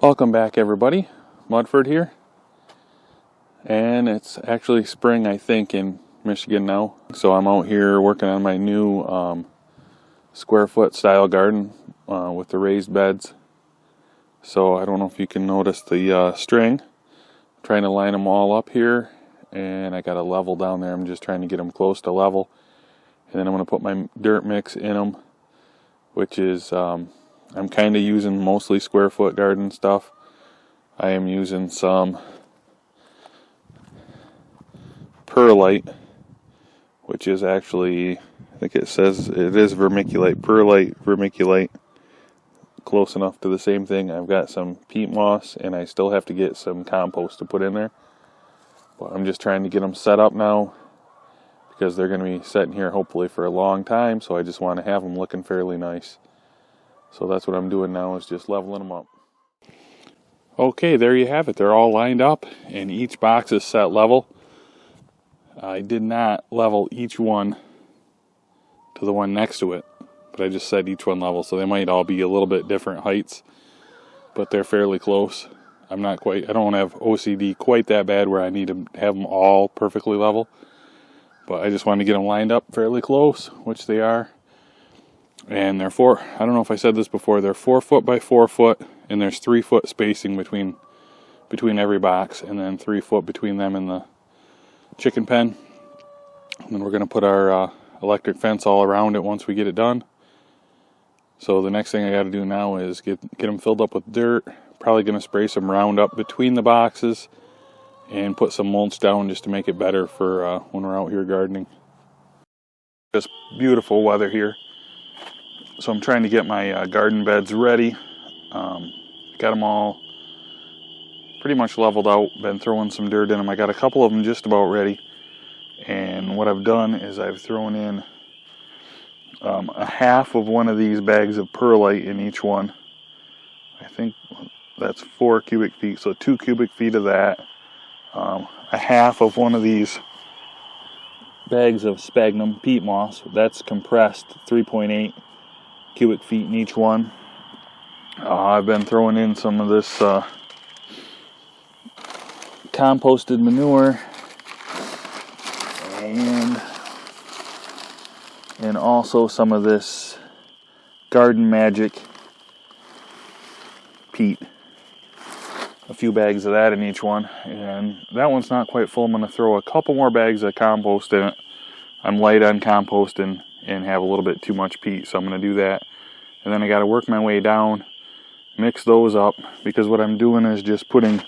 Welcome back, everybody. Mudford here, and it's actually spring, I think, in Michigan now. So I'm out here working on my new square foot style garden with the raised beds. So I don't know if you can notice the string. I'm trying to line them all up here, and I got a level down there. I'm just trying to get them close to level, and then I'm going to put my dirt mix in them, which is I'm kind of using mostly square foot garden stuff. I am using some perlite, which is actually, I think it says it is vermiculite, perlite, vermiculite, close enough to the same thing. I've got some peat moss, and I still have to get some compost to put in there. But I'm just trying to get them set up now, because they're going to be sitting here hopefully for a long time, so I just want to have them looking fairly nice. So that's what I'm doing now, is just leveling them up. Okay, there you have it. They're all lined up, and each box is set level. I did not level each one to the one next to it, but I just set each one level, so they might all be a little bit different heights, but they're fairly close. I don't have OCD quite that bad where I need to have them all perfectly level, but I just want to get them lined up fairly close, which they are. And they're I don't know if I said this before, they're 4 foot by 4 foot, and there's 3 foot spacing between every box, and then 3 foot between them and the chicken pen. And then we're going to put our electric fence all around it once we get it done. So the next thing I got to do now is get them filled up with dirt. Probably going to spray some Roundup between the boxes and put some mulch down just to make it better for when we're out here gardening. Just beautiful weather here. So I'm trying to get my garden beds ready. Got them all pretty much leveled out. Been throwing some dirt in them. I got a couple of them just about ready. And what I've done is I've thrown in a half of one of these bags of perlite in each one. I think that's 4 cubic feet. So 2 cubic feet of that. A half of one of these bags of sphagnum peat moss. That's compressed 3.8 cubic feet in each one. I've been throwing in some of this composted manure and also some of this Garden Magic peat. A few bags of that in each one, and that one's not quite full. I'm going to throw a couple more bags of compost in it. I'm light on composting and have a little bit too much peat, so I'm going to do that. And then I got to work my way down, mix those up, because what I'm doing is just putting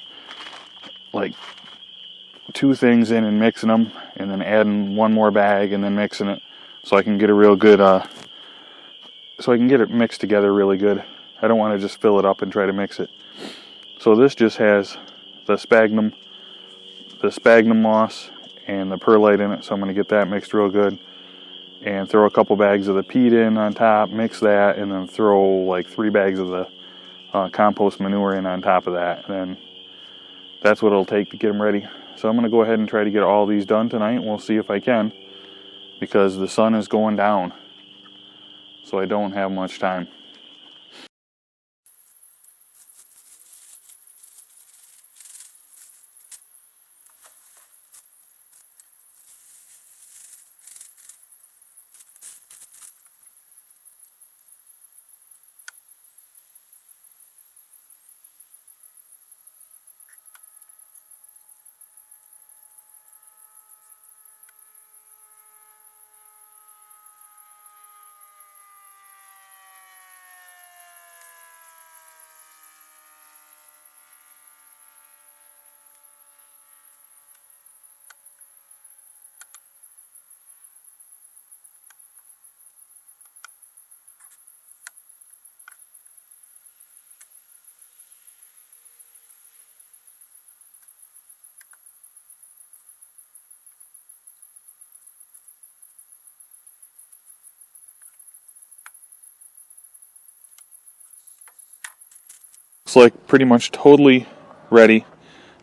like 2 things in and mixing them, and then adding one more bag and then mixing it, so I can get a real good so I can get it mixed together really good. I don't want to just fill it up and try to mix it. So this just has the sphagnum moss and the perlite in it, so I'm going to get that mixed real good. And throw a couple bags of the peat in on top, mix that, and then throw like 3 bags of the compost manure in on top of that. And then that's what it'll take to get them ready. So I'm going to go ahead and try to get all these done tonight. We'll see if I can, because the sun is going down, so I don't have much time. Looks like pretty much totally ready.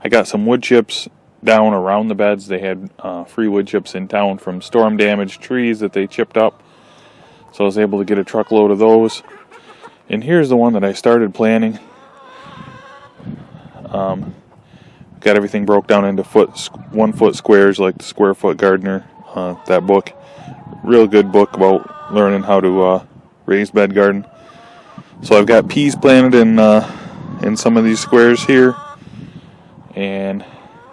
I got some wood chips down around the beds. They had free wood chips in town from storm damaged trees that they chipped up. So I was able to get a truckload of those. And here's the one that I started planting. Got everything broke down into 1 foot squares, like the Square Foot Gardener. That book, real good book about learning how to raise bed garden. So I've got peas planted in some of these squares here, and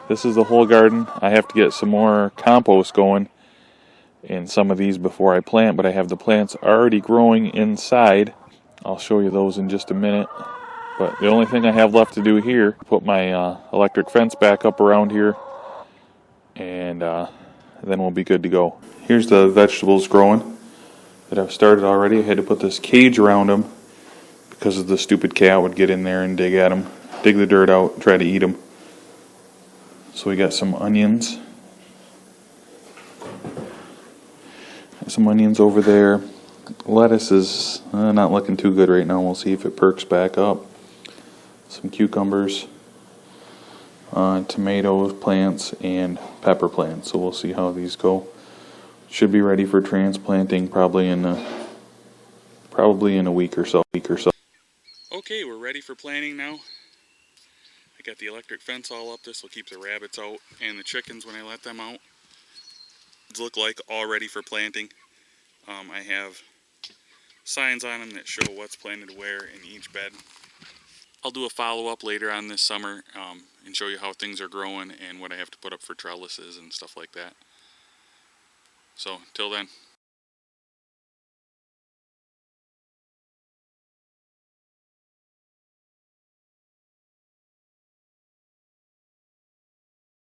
this is the whole garden. I have to get some more compost going in some of these before I plant, but I have the plants already growing inside. I'll show you those in just a minute. But the only thing I have left to do here, put my electric fence back up around here, and then we'll be good to go. Here's the vegetables growing that I've started already. I had to put this cage around them because of the stupid cat would get in there and dig at them, dig the dirt out, try to eat them. So we got some onions. Some onions over there. Lettuce is not looking too good right now. We'll see if it perks back up. Some cucumbers, tomatoes plants, and pepper plants. So we'll see how these go. Should be ready for transplanting probably in a week or so. Okay, we're ready for planting now. I got the electric fence all up. This will keep the rabbits out and the chickens when I let them out. These look like all ready for planting. I have signs on them that show what's planted where in each bed. I'll do a follow-up later on this summer and show you how things are growing and what I have to put up for trellises and stuff like that. So, till then.